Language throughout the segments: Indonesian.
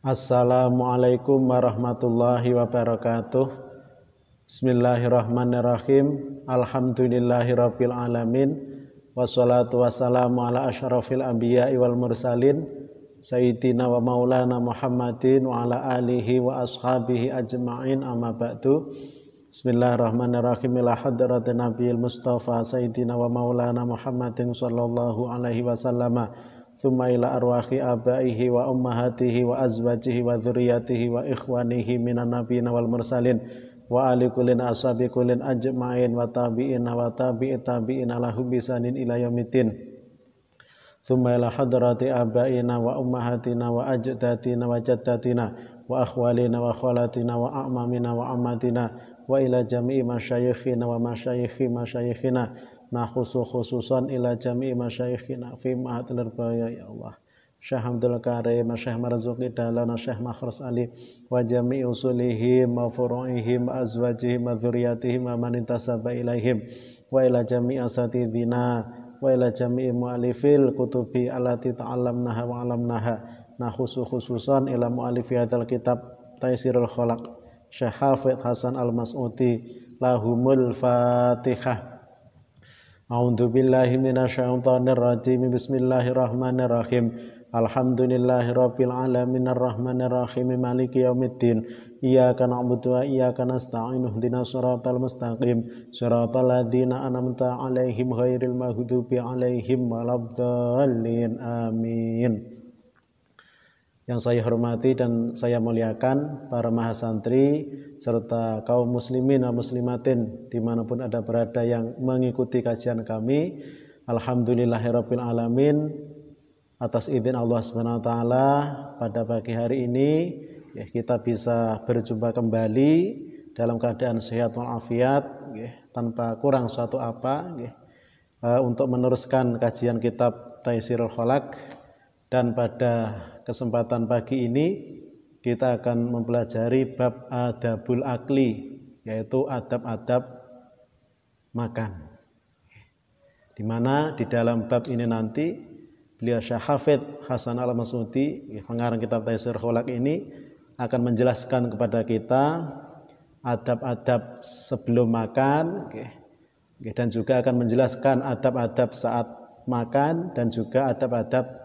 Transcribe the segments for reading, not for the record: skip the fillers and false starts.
Assalamualaikum warahmatullahi wabarakatuh. Bismillahirrahmanirrahim. Alhamdulillahirabbil alamin. Wassalatu wassalamu ala asyrafil anbiya'i wal mursalin sayyidina wa maulana Muhammadin wa ala alihi wa ashabihi ajma'in, amma ba'du. Bismillahirrahmanirrahim. Ila hadratin nabiyil mustafa sayyidina wa maulana Muhammadin sallallahu alaihi wasallam. Tsumma ila arwahi abaihi wa ummahatihi wa azwajihi wa dzurriyyatihi wa ikhwanihi minan nabiyyin wal mursalin wa ali kullin ashabi kullin ajma'in wa tabi'in wa tabi'i tabi'in lahum bisanin ila yaumiddin. Tsumma ila hadrati abaina wa ummahatina wa ajdatina wa jaddatina wa akhwalina wa khalatina wa a'mamina wa ammatina wa ila jami'i masyayikhina wa masyayikhi masyayikhina. Nah khususan ila jami'i masyayikhina fi ma'atil arbaya ya Allah. Syekh Abdul Karim, Syekh Marzuki Dalana, Syekh Makhras Ali wa jami'i usulihim wa furu'ihim wa azwajihim wa dzurriyyatihim wa man intasaba ilaihim wa ila jami'i asatidina wa ila jami'i mu'allifil kutubi allati ta'allamnaha wa 'allamnaha. Nah khususan ila mu'allifi hadzal kitab Taysirul Khalaq Syekh Hafidz Hasan Al-Mas'udi lahumul Fatihah. A'udzu billahi minasyaitonir rajim. Bismillahirrahmanirrahim. Alhamdulillahirabbil alamin arrahmanir rahim maliki yaumiddin. Iyyaka na'budu wa iyyaka nasta'in. Ihdinas siratal mustaqim. Siratal ladzina an'amta 'alaihim ghairil maghdubi 'alaihim waladdallin. Amin. Yang saya hormati dan saya muliakan para mahasantri serta kaum muslimin dan muslimatin dimanapun ada berada yang mengikuti kajian kami. Alhamdulillahirabbil alamin, atas izin Allah Subhanahu wa taala pada pagi hari ini ya, kita bisa berjumpa kembali dalam keadaan sehat walafiat ya, tanpa kurang suatu apa ya, untuk meneruskan kajian kitab Taysirul Khalaq. Dan pada kesempatan pagi ini kita akan mempelajari bab adabul akli, yaitu adab-adab makan. Di mana di dalam bab ini nanti beliau Syekh Hafidz Hasan Al-Mas'udi, pengarang kitab Taysirul Khalaq ini akan menjelaskan kepada kita adab-adab sebelum makan dan juga akan menjelaskan adab-adab saat makan dan juga adab-adab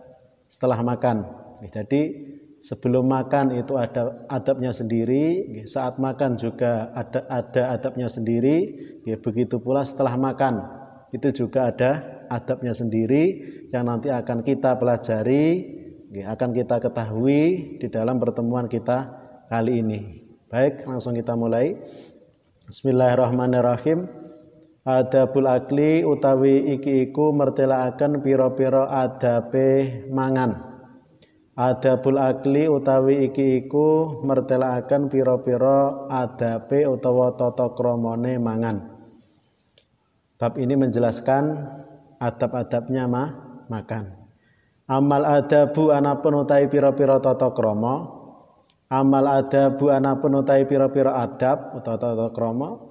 setelah makan. Jadi sebelum makan itu ada adabnya sendiri, saat makan juga ada adabnya sendiri, begitu pula setelah makan itu juga ada adabnya sendiri yang nanti akan kita pelajari, akan kita ketahui di dalam pertemuan kita kali ini. Baik, langsung kita mulai. Bismillahirrahmanirrahim. Adabul akli utawi iki iku mertelaaken pira-pira adabe mangan. Adabul akli utawi iki iku mertelaaken pira-pira adabe utawa tata kramane mangan. Bab ini menjelaskan adab-adabnya makan. Amal adabu anapun utawi pira-pira tata krama. Amal adabu anapun utawi pira-pira adab utawa tata krama.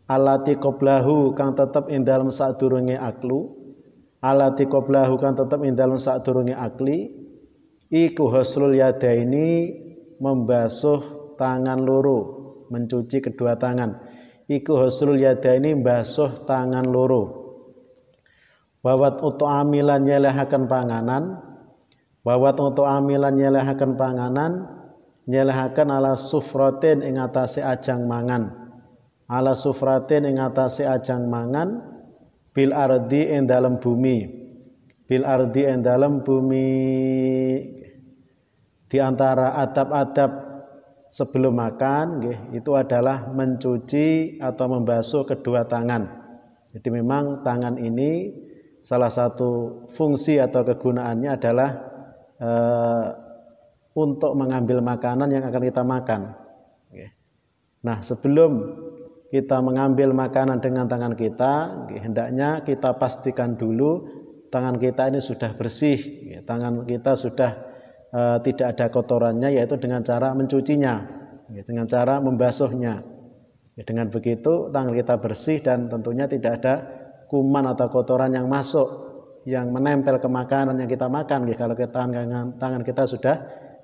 Alati qoblahu kang tetep ing dalem sadurunge aklu. Alati qoblahu kang tetep ing dalem sadurunge akli iku husnul yadaini, membasuh tangan loro, mencuci kedua tangan. Iku husnul yadaini, membasuh tangan loro. Wawat utu'amilan nyelehaken panganan. Wawat utu'amilan nyelehaken panganan, nyelehaken ala sufratin ing atase ajang mangan. Ala sufratin ing atase ajang mangan bil ardi ing dalem bumi. Bil ardi ing dalem bumi. Di antara adab-adab sebelum makan itu adalah mencuci atau membasuh kedua tangan. Jadi memang tangan ini salah satu fungsi atau kegunaannya adalah untuk mengambil makanan yang akan kita makan. Nah, sebelum kita mengambil makanan dengan tangan kita, hendaknya kita pastikan dulu tangan kita ini sudah bersih, tangan kita sudah tidak ada kotorannya, yaitu dengan cara mencucinya, dengan cara membasuhnya. Dengan begitu tangan kita bersih dan tentunya tidak ada kuman atau kotoran yang masuk, yang menempel ke makanan yang kita makan kalau tangan kita sudah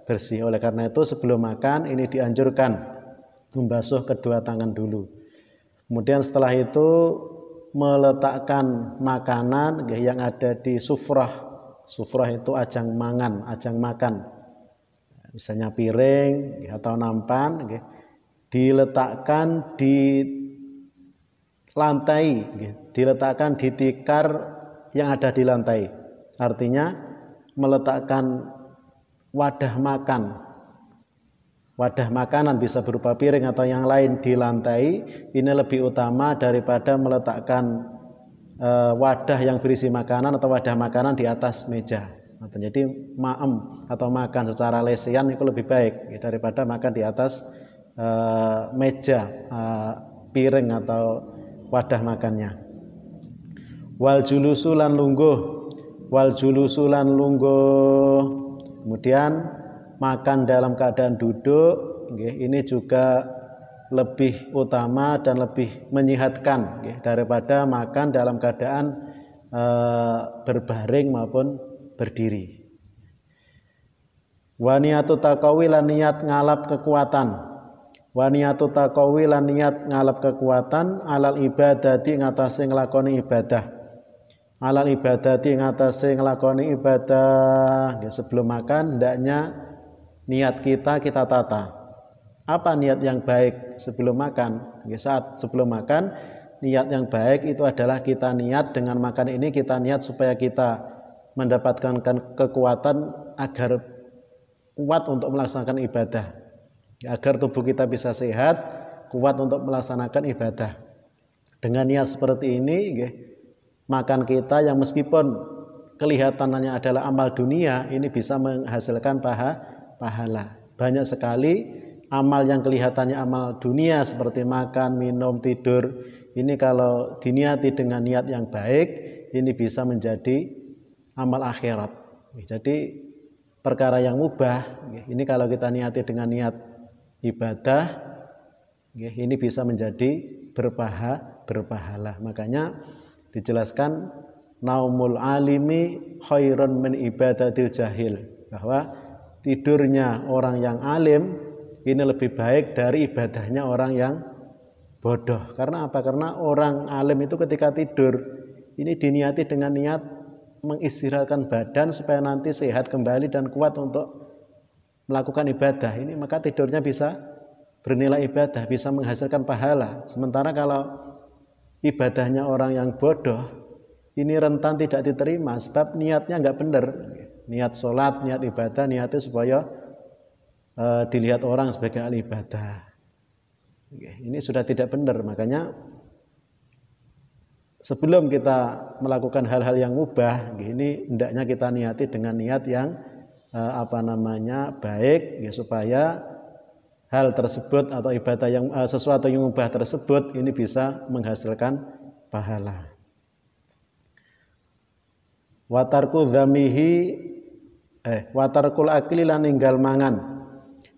bersih. Oleh karena itu sebelum makan ini dianjurkan membasuh kedua tangan dulu. Kemudian setelah itu meletakkan makanan yang ada di sufrah. Sufrah itu ajang mangan, ajang makan. Misalnya piring atau nampan, diletakkan di lantai, diletakkan di tikar yang ada di lantai. Artinya meletakkan wadah makan, wadah makanan bisa berupa piring atau yang lain di lantai, ini lebih utama daripada meletakkan wadah yang berisi makanan atau wadah makanan di atas meja. Jadi ma'em atau makan secara lesehan itu lebih baik daripada makan di atas meja, piring atau wadah makannya. Wal julusu lan lungguh, wal julusu lan lungguh. Kemudian makan dalam keadaan duduk, ini juga lebih utama dan lebih menyehatkan daripada makan dalam keadaan berbaring maupun berdiri. Wa niyatu taqawi lan niat ngalap kekuatan. Wa niyatu taqawi lan niat ngalap kekuatan alal ibadati ngatasi nglakoni ibadah. Alal ibadati ngatasi nglakoni ibadah. Sebelum makan hendaknya niat kita tata. Apa niat yang baik sebelum makan? Saat sebelum makan, niat yang baik itu adalah kita niat dengan makan ini, kita niat supaya kita mendapatkan kekuatan agar kuat untuk melaksanakan ibadah, agar tubuh kita bisa sehat, kuat untuk melaksanakan ibadah. Dengan niat seperti ini, makan kita yang meskipun kelihatannya adalah amal dunia, ini bisa menghasilkan pahala. Banyak sekali amal yang kelihatannya amal dunia seperti makan, minum, tidur, ini kalau diniati dengan niat yang baik, ini bisa menjadi amal akhirat. Jadi perkara yang mubah, ini kalau kita niati dengan niat ibadah, ini bisa menjadi berpahala. Makanya dijelaskan naumul alimi khairun min ibadatil jahil, bahwa tidurnya orang yang alim ini lebih baik dari ibadahnya orang yang bodoh. Karena apa? Karena orang alim itu ketika tidur ini diniati dengan niat mengistirahatkan badan supaya nanti sehat kembali dan kuat untuk melakukan ibadah. Ini maka tidurnya bisa bernilai ibadah, bisa menghasilkan pahala. Sementara kalau ibadahnya orang yang bodoh, ini rentan tidak diterima sebab niatnya nggak benar. Niat sholat, niat ibadah, niatnya supaya dilihat orang sebagai ahli ibadah. Ini sudah tidak benar. Makanya sebelum kita melakukan hal-hal yang mubah, ini hendaknya kita niati dengan niat yang baik, supaya hal tersebut atau ibadah yang sesuatu yang mubah tersebut ini bisa menghasilkan pahala. Watarku dzamihi watarkul akli lan ninggal mangan.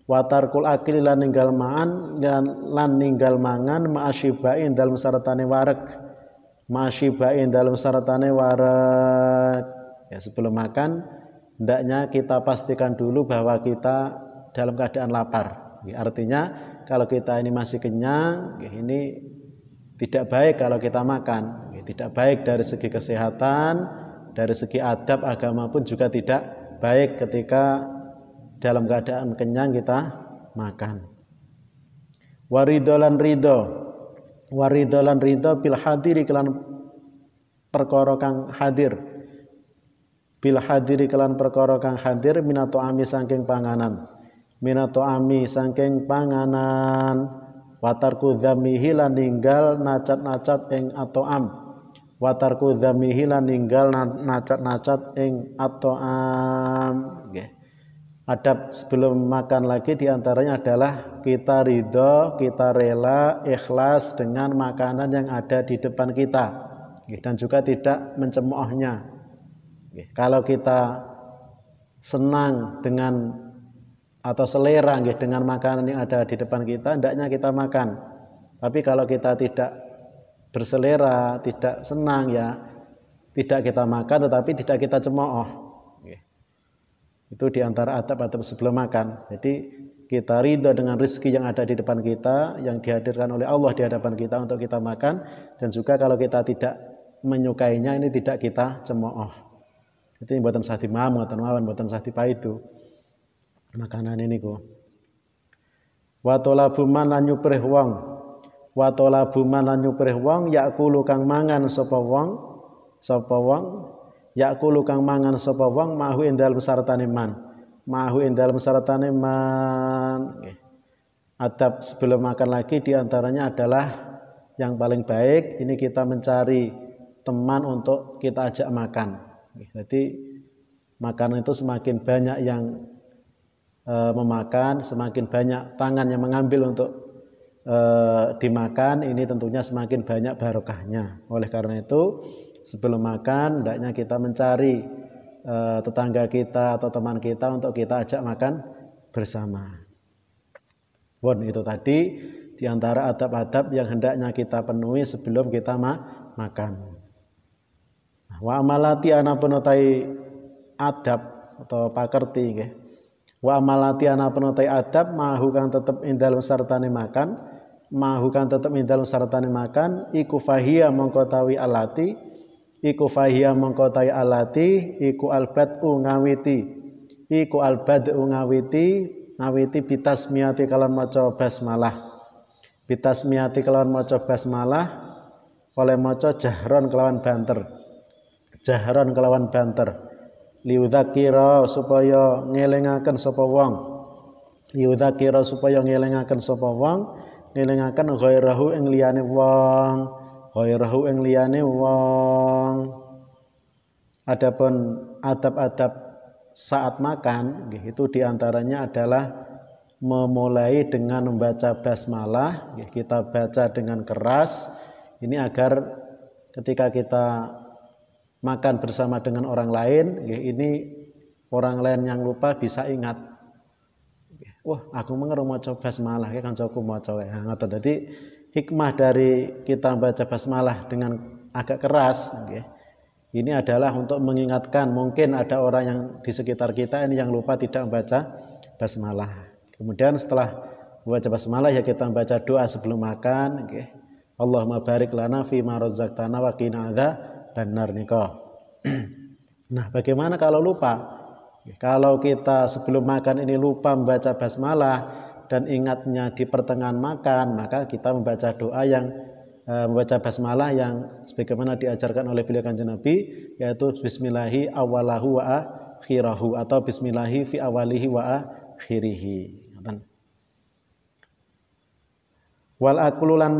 Watarkul akli lan ninggal mangan lan ninggal mangan ma'asyibain dalam saratane wareg. Ma'asyibain dalam saratane wareg. Ya, sebelum makan hendaknya kita pastikan dulu bahwa kita dalam keadaan lapar. Artinya kalau kita ini masih kenyang, ini tidak baik kalau kita makan. Tidak baik dari segi kesehatan, dari segi adab agama pun juga tidak baik ketika dalam keadaan kenyang kita makan. Waridolan ridho bil hadiri kelan perkara kang hadir. Bil hadiri kelan perkara kang hadir minato ami saking panganan. Minato ami saking panganan. Watarku dzamihi lan ninggal nacat-nacat ing atoam. Watarku dzamihi lan ninggal nacat-nacat ing atoam. Nggih. Adab sebelum makan lagi diantaranya adalah kita ridho, kita rela, ikhlas dengan makanan yang ada di depan kita, dan juga tidak mencemoohnya. Kalau kita senang dengan atau selera dengan makanan yang ada di depan kita, hendaknya kita makan. Tapi kalau kita tidak berselera, tidak senang, ya tidak kita makan, tetapi tidak kita cemooh. Itu diantara adab-adab sebelum makan. Jadi kita ridho dengan rezeki yang ada di depan kita, yang dihadirkan oleh Allah di hadapan kita untuk kita makan, dan juga kalau kita tidak menyukainya, ini tidak kita cemooh. Itu buatan sah dimamu atau mawon buatan sah dipaidu makanan ini ku. Wa talabu man lan nyuprih wong. Wa talabu man lan nyuprih wong yakulu kang mangan sapa wong yakulu kang mangan sapa wong mahu ing dalem sartane man. Mahu ing dalem sartane man. Adab sebelum makan lagi diantaranya adalah yang paling baik ini kita mencari teman untuk kita ajak makan. Jadi makanan itu semakin banyak yang memakan, semakin banyak tangan yang mengambil untuk dimakan, ini tentunya semakin banyak barokahnya. Oleh karena itu sebelum makan hendaknya kita mencari tetangga kita atau teman kita untuk kita ajak makan bersama. Itu tadi diantara adab-adab yang hendaknya kita penuhi sebelum kita makan. Wa amalati anapun utai adab atau pakerti nggih. Wa amalati anapun utai adab mahu kang tetep ing dalem sartane makan, mahu kang tetep ing dalem sartane makan iku fahiya mongko tawi alati, iku fahiya mongko tawi alati, iku albadu ngawiti. Iku albadu ngawiti bitasmiyati kalawan maca basmalah. Bitasmiyati kalawan maca basmalah oleh maca jahron kelawan banter. Jahran kelawan banter liudzakira supaya ngelingaken sapa wong liudzakira supaya ngelingaken sapa wong ngelingaken ghairahu ing liyane wong adapun adab-adab saat makan itu diantaranya adalah memulai dengan membaca basmalah kita baca dengan keras ini agar ketika kita makan bersama dengan orang lain, ini orang lain yang lupa bisa ingat. Wah, aku mengeru maca basmalah kan kancaku maca wae. Ngoten. Dadi hikmah dari kita baca basmalah dengan agak keras, ini adalah untuk mengingatkan mungkin ada orang yang di sekitar kita ini yang lupa tidak membaca basmalah. Kemudian setelah membaca basmalah ya kita membaca doa sebelum makan, Allahumma barik lana fi ma razaqtana wa qina adzabannar nika. Nah, bagaimana kalau lupa? Kalau kita sebelum makan ini lupa membaca basmalah dan ingatnya di pertengahan makan, maka kita membaca doa yang membaca basmalah yang sebagaimana diajarkan oleh beliau Kanjeng Nabi, yaitu bismillahi awalahu wa akhirahu atau bismillahi fi awalihi wa akhirihi. Wal aklulan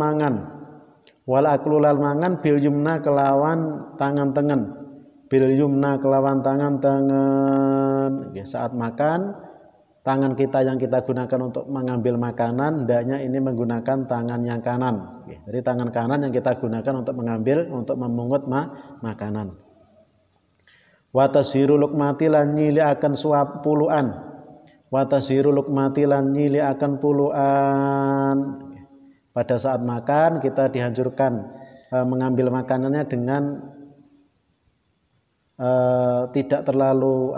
mangan bil yumna kelawan tangan tengen. Bil yumna kelawan tangan saat makan tangan kita yang kita gunakan untuk mengambil makanan hendaknya ini menggunakan tangan yang kanan. Jadi tangan kanan yang kita gunakan untuk mengambil untuk memungut makanan. Wa tashiru luqmati lan nyili akan suap puluhan. Wa tashiru luqmati lan nyili akan puluhan. Pada saat makan kita dianjurkan mengambil makanannya dengan tidak terlalu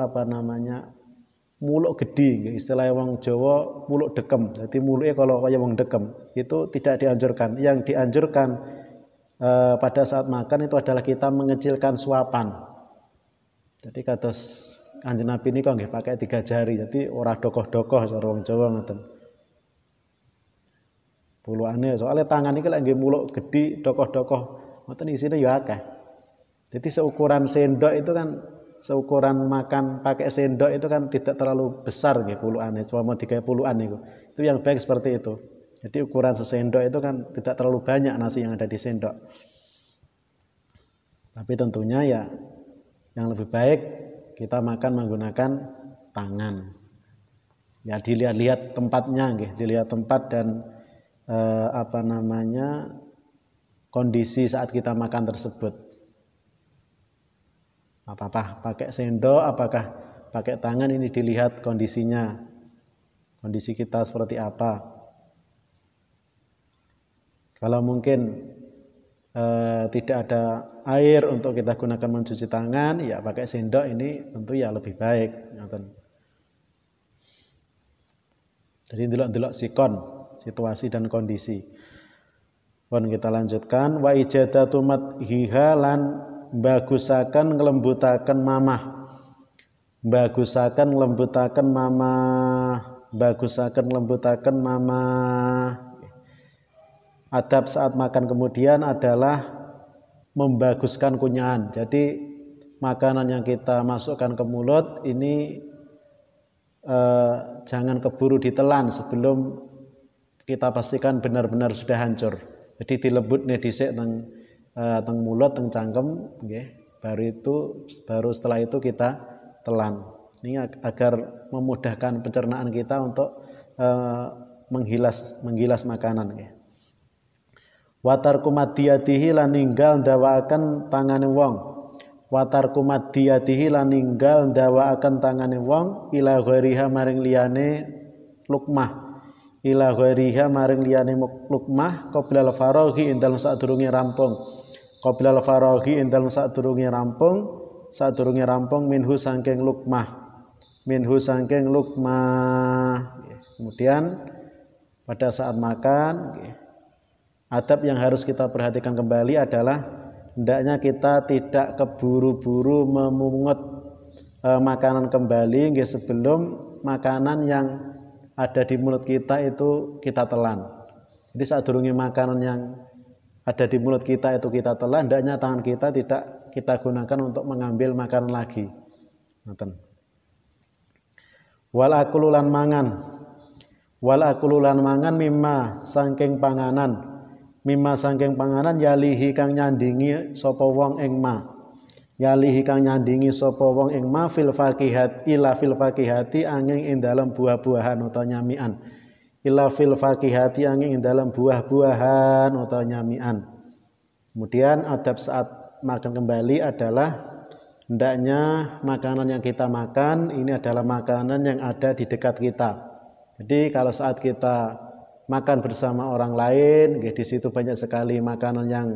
muluk gede, istilah wong Jawa muluk dekem. Jadi muluknya kalau kaya wong dekem itu tidak dianjurkan. Yang dianjurkan pada saat makan itu adalah kita mengecilkan suapan. Jadi kados Kanjeng Nabi ini kok nggih pakai 3 jari. Jadi ora dokoh-dokoh cara wong Jawa ngoten. Puluhane soalnya tangan iki lek nggih muluk gede dokoh-dokoh ngoten isine ya akeh. Jadi seukuran sendok itu kan seukuran makan pakai sendok itu kan tidak terlalu besar nggih puluhane, cuma mau 30 puluhan itu. Itu yang baik seperti itu. Jadi ukuran sesendok itu kan tidak terlalu banyak nasi yang ada di sendok. Tapi tentunya ya yang lebih baik kita makan menggunakan tangan. Ya dilihat-lihat tempatnya nggih, dilihat tempat dan kondisi saat kita makan tersebut. Apakah pakai sendok, apakah pakai tangan, ini dilihat kondisinya. Kondisi kita seperti apa. Kalau mungkin tidak ada air untuk kita gunakan mencuci tangan, ya pakai sendok ini tentu ya lebih baik. Jadi delok-delok sikon, situasi dan kondisi. Pun kita lanjutkan, wa ijadatu madhiha lan bagusaken nglembutaken mamah. Bagusaken nglembutaken mamah, bagusaken nglembutaken mamah. Adab saat makan kemudian adalah membaguskan kunyahan. Jadi makanan yang kita masukkan ke mulut ini jangan keburu ditelan sebelum kita pastikan benar-benar sudah hancur. Jadi dilebutne dhisik teng mulut, teng cangkem, nggih. Baru setelah itu kita telan. Ini agar memudahkan pencernaan kita untuk menggilas makanan, nggih. Watarku madiyatihi lan ninggal ndawaaken tangane wong. Watarku madiyatihi lan ninggal ndawaaken tangane wong ila ghairiha maring liyane lukmah. Ila ghairiha maring liyane lukmah qabla al-faraghi ing dalem sadurunge rampung. Qabla al-faraghi ing dalem sadurunge rampung minhu saking lukmah. Minhu saking lukmah. Kemudian pada saat makan, adab yang harus kita perhatikan kembali adalah hendaknya kita tidak keburu-buru memungut makanan kembali sebelum makanan yang ada di mulut kita itu kita telan. Jadi saat durungi makanan yang ada di mulut kita itu kita telan, hendaknya tangan kita tidak kita gunakan untuk mengambil makanan lagi. Wal akululan mangan mimma saking panganan. Mimma saking panganan yalihi kang nyandingi sapa wong ing ma. Yalihi kang nyandingi sapa wong ing ma fil fakihati angin ing dalam buah-buahan utawa nyamikan. Ila fil fakihati angin ing dalam buah-buahan utawa nyamikan. Kemudian adab saat makan kembali adalah hendaknya makanan yang kita makan ini adalah makanan yang ada di dekat kita. Jadi kalau saat kita makan bersama orang lain, di situ banyak sekali makanan yang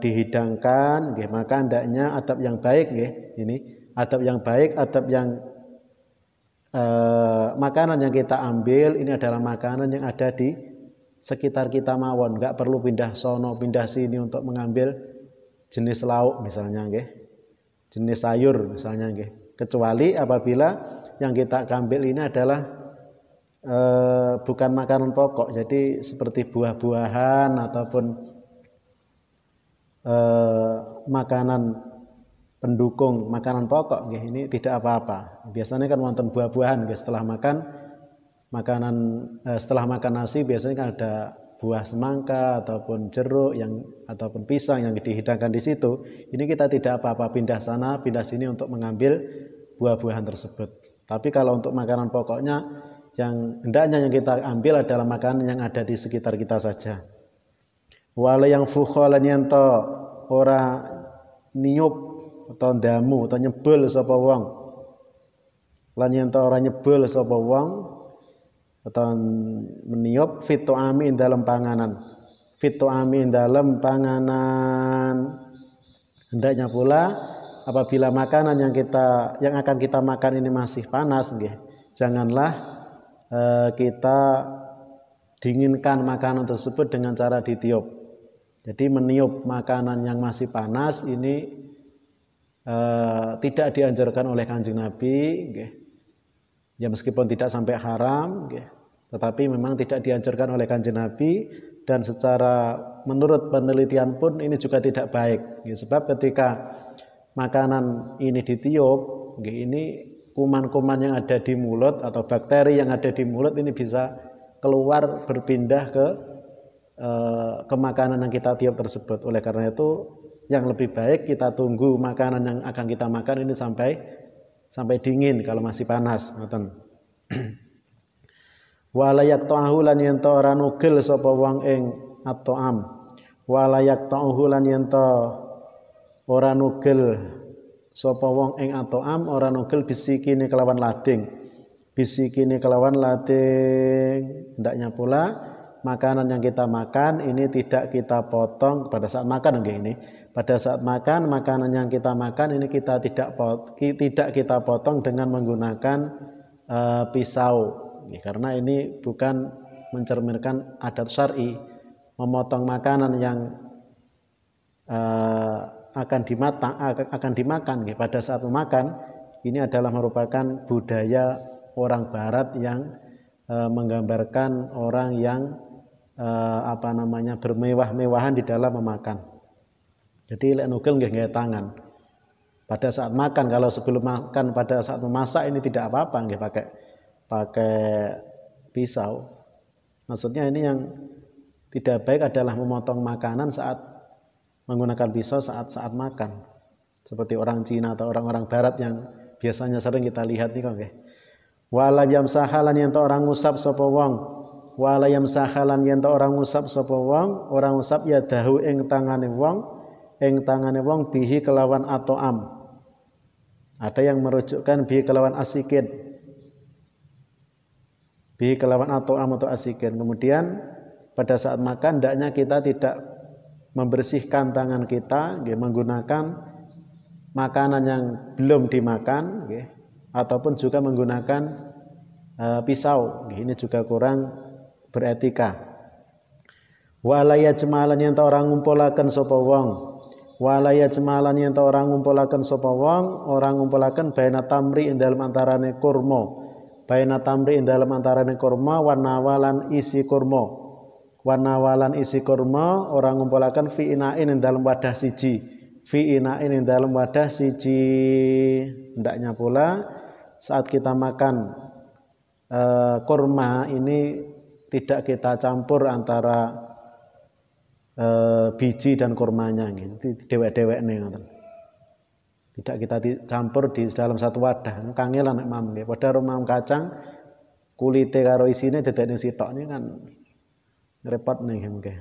dihidangkan, maka hendaknya adab yang baik, ini adab yang baik, adab yang makanan yang kita ambil ini adalah makanan yang ada di sekitar kita mawon, nggak perlu pindah sono, pindah sini untuk mengambil jenis lauk misalnya, jenis sayur misalnya, kecuali apabila yang kita ambil ini adalah bukan makanan pokok, jadi seperti buah-buahan ataupun makanan pendukung makanan pokok, ini tidak apa-apa. Biasanya kan wonten buah-buahan, setelah makan setelah makan nasi biasanya kan ada buah semangka ataupun jeruk ataupun pisang yang dihidangkan di situ. Ini kita tidak apa-apa pindah sana, pindah sini untuk mengambil buah-buahan tersebut. Tapi kalau untuk makanan pokoknya yang hendaknya yang kita ambil adalah makanan yang ada di sekitar kita saja. Wala yang fukholan yanto ora niup atau ndamu atau nyebel sapa wong. Lan yanto ora nyebel sapa wong atau meniup fitu amin dalam panganan. Fitu amin dalam panganan. Hendaknya pula apabila makanan yang akan kita makan ini masih panas, janganlah kita dinginkan makanan tersebut dengan cara ditiup. Jadi meniup makanan yang masih panas ini tidak dianjurkan oleh Kanjeng Nabi, ya meskipun tidak sampai haram, tetapi memang tidak dianjurkan oleh Kanjeng Nabi dan secara menurut penelitian pun ini juga tidak baik. Sebab ketika makanan ini ditiup, ini kuman-kuman yang ada di mulut atau bakteri yang ada di mulut ini bisa keluar berpindah ke makanan yang kita tiup tersebut. Oleh karena itu yang lebih baik kita tunggu makanan yang akan kita makan ini sampai dingin kalau masih panas. Wa la yaqta'uhu lan yen ora nugel sapa wong ing at-ta'am. Wa la yaqta'uhu lan yen ora nugel sapa wong ing ato'am ora nugel bisikine kelawan lading. Bisikine kelawan lading. Hendaknya pula makanan yang kita makan ini tidak kita potong pada saat makan ini. Pada saat makan, makanan yang kita makan ini kita tidak kita potong dengan menggunakan pisau. Karena ini bukan mencerminkan adat syar'i. Memotong makanan yang akan dimakan pada saat memakan ini adalah merupakan budaya orang barat yang menggambarkan orang yang bermewah-mewahan di dalam memakan. Jadi lek nugel nggih nggawe tangan. Pada saat makan, kalau sebelum makan pada saat memasak ini tidak apa-apa nggih pakai pisau. Maksudnya ini yang tidak baik adalah memotong makanan saat menggunakan pisau saat makan. Seperti orang Cina atau orang-orang barat yang biasanya sering kita lihat nih kok nggih. Wala yamsahalan yen orang ngusap sapa wong. Wala yamsahalan yen orang ngusap sapa wong, orang ngusap ya dahu ing tangane wong bihi kelawan ato'am. Ada yang merujukkan bihi kelawan asikin. Bihi kelawan ato'am atau asikin. Kemudian pada saat makan hendaknya kita tidak membersihkan tangan kita menggunakan makanan yang belum dimakan ataupun juga menggunakan pisau. Ini juga kurang beretika. Walaya jemalan yang orang ngumpulaken sapa wong. Walaya jemalan yang orang ngumpulaken sapa wong, orang ngumpulaken baina tamri ing dalem antarane kurma. Baina tamri ing dalem antarane kurma wanawalan isi kurma. Wanawalan isi kurma orang ngumpulaken fi inain ing dalem wadah siji. Fi inain ing dalem wadah siji. Hendaknya pula saat kita makan kurma ini tidak kita campur antara biji dan kurmanya gitu. Dewek-dewek nih ngoten. Tidak kita campur di dalam satu wadah. Kangelan nek mam nggih. Padha rumam kacang kulite karo isine dedekne sitok ini kan repot nih nggih.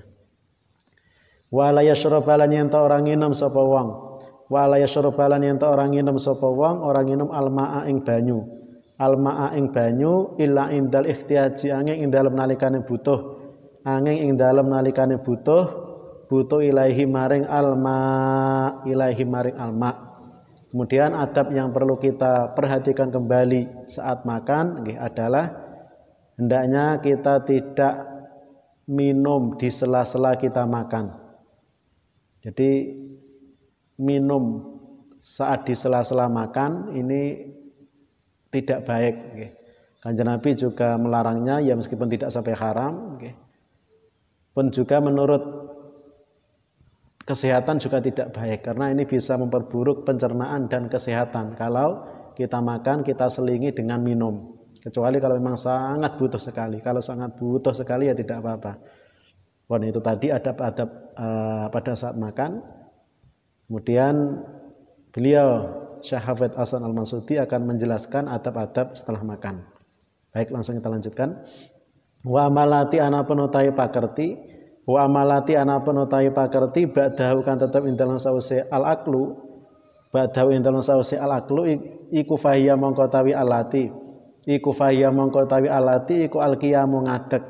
Wala yashrabalan yen ta orang nginum sapa wong. Wala yashrabalan yen ta orang nginum sapa wong, orang nginum almaa ing banyu. Almaa ing banyu illa indal ihtiyaji angin ing dalem nalikane butuh. Angin ing dalem nalikane butuh ilaihi maring alma. Kemudian adab yang perlu kita perhatikan kembali saat makan adalah hendaknya kita tidak minum di sela-sela kita makan. Jadi minum saat di sela-sela makan ini tidak baik. Kanjeng Nabi juga melarangnya ya meskipun tidak sampai haram. Pun juga menurut kesehatan juga tidak baik karena ini bisa memperburuk pencernaan dan kesehatan kalau kita makan kita selingi dengan minum, kecuali kalau memang sangat butuh sekali. Kalau sangat butuh sekali ya tidak apa-apa. Itu tadi adab-adab pada saat makan. Kemudian beliau Syekh Hafidz Hasan Al-Mansudi akan menjelaskan adab-adab setelah makan. Baik, langsung kita lanjutkan. Wa amalati ana penutai pakerti. Wa amalati ana penutai pakerti ba'dahu kan tetap ing dalem sause al-aqlu. Ba'dahu ing dalem sause al-aqlu iku fahiya mongko tawi alati. Iku fahiya mongko tawi alati iku al-qiyamu ngadeg.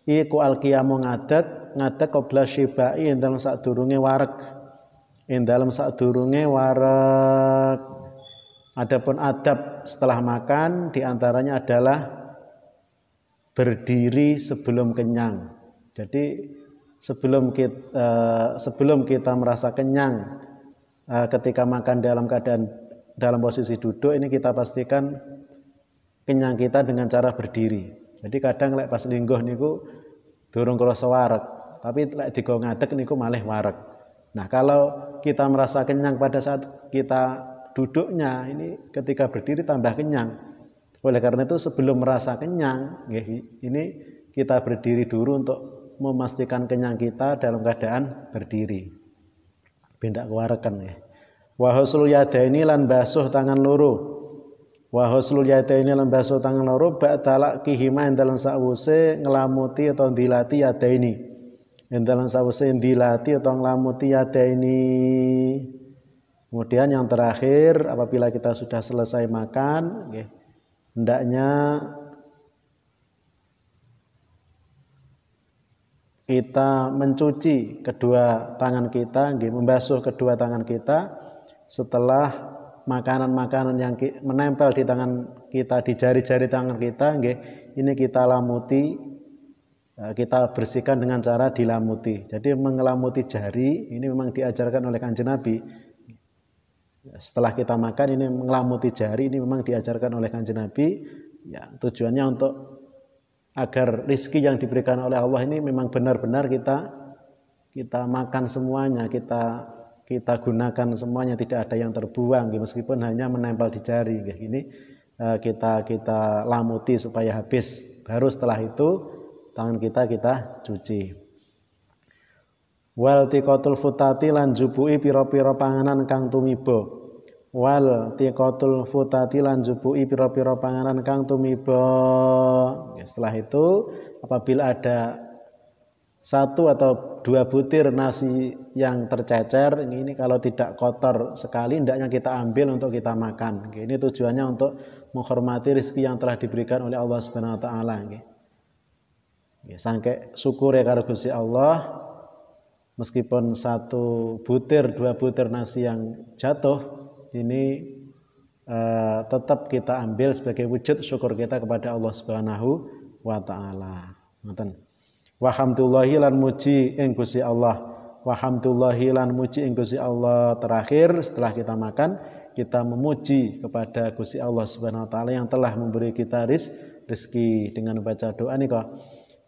Iku al-qiyamu ngadeg qabla syibai ing dalem sadurunge wareg. Ing dalem sadurunge wareg. Adapun adab setelah makan diantaranya adalah berdiri sebelum kenyang. Jadi sebelum kita merasa kenyang ketika makan dalam posisi duduk ini kita pastikan kenyang kita dengan cara berdiri. Jadi kadang lek pas lingguh niku durung krasa wareg, tapi lek digo ngadeg niku malih wareg. Nah, kalau kita merasa kenyang pada saat kita duduknya, ini ketika berdiri tambah kenyang. Oleh karena itu sebelum merasa kenyang, ini kita berdiri dulu untuk memastikan kenyang kita dalam keadaan berdiri. Bendak kewarekan ya. Wa huslul yadaini lan basuh tangan loro. Wa huslul yadaini lan basuh tangan loro ba'da kihima ing dalem sawuse nglamuti atau dilati yadaini. Ing dalem sawuse dilati atau nglamuti yadaini. Kemudian yang terakhir, apabila kita sudah selesai makan, hendaknya kita mencuci kedua tangan kita, membasuh kedua tangan kita setelah makanan-makanan yang menempel di tangan kita, di jari-jari tangan kita, ini kita lamuti, kita bersihkan dengan cara dilamuti. Jadi mengelamuti jari ini memang diajarkan oleh Kanjeng Nabi. Setelah kita makan ini mengelamuti jari ini memang diajarkan oleh Kanjeng Nabi. Ya, tujuannya untuk agar rizki yang diberikan oleh Allah ini memang benar-benar kita makan semuanya, kita gunakan semuanya, tidak ada yang terbuang, meskipun hanya menempel di jari. Ini kita lamuti supaya habis. Baru setelah itu tangan kita cuci. Wal tiqatul futati lan jubuki pira-pira panganan kang tumiba. Wal tiqatul futati lan jubuki pira-pira panganan kang tumiba. Setelah itu apabila ada 1 atau 2 butir nasi yang tercecer, ini kalau tidak kotor sekali hendaknya kita ambil untuk kita makan. Ini tujuannya untuk menghormati rezeki yang telah diberikan oleh Allah Subhanahu wa taala. Sangke syukur ya karo Gusti Allah, meskipun 1 butir 2 butir nasi yang jatuh ini tetap kita ambil sebagai wujud syukur kita kepada Allah Subhanahu wa taala. Ngoten. Wahamdulillahi lan muji ing Gusti Allah. Wahamdulillahi lan muji ing Gusti Allah. Terakhir setelah kita makan, kita memuji kepada Gusti Allah Subhanahu wa taala yang telah memberi kita rezeki dengan membaca doa nika.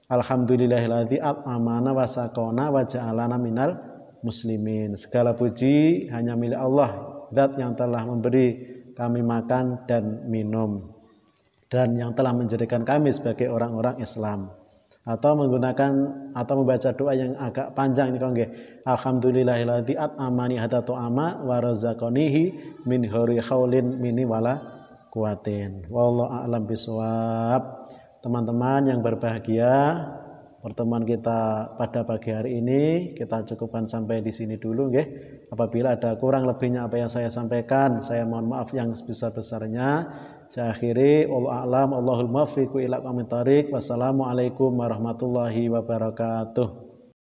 Alhamdulillahilladzi at'amana wa saqana wa ja'alana minal muslimin. Segala puji hanya milik Allah, Zat yang telah memberi kami makan dan minum dan yang telah menjadikan kami sebagai orang-orang Islam. Atau menggunakan atau membaca doa yang agak panjang ini nggih. Alhamdulillahilladzi at'amani hatta ta'ama wa razaqanihi min ghairi haulin minni wala quwatin. Wallahu a'lam bishawab. Teman-teman yang berbahagia, pertemuan kita pada pagi hari ini kita cukupkan sampai di sini dulu nggih. Apabila ada kurang lebihnya apa yang saya sampaikan, saya mohon maaf yang sebesar-besarnya. Saya akhiri, wallahu a'lam, Allahul muwaffiq ila aqwamit thoriq. Wassalamualaikum warahmatullahi wabarakatuh.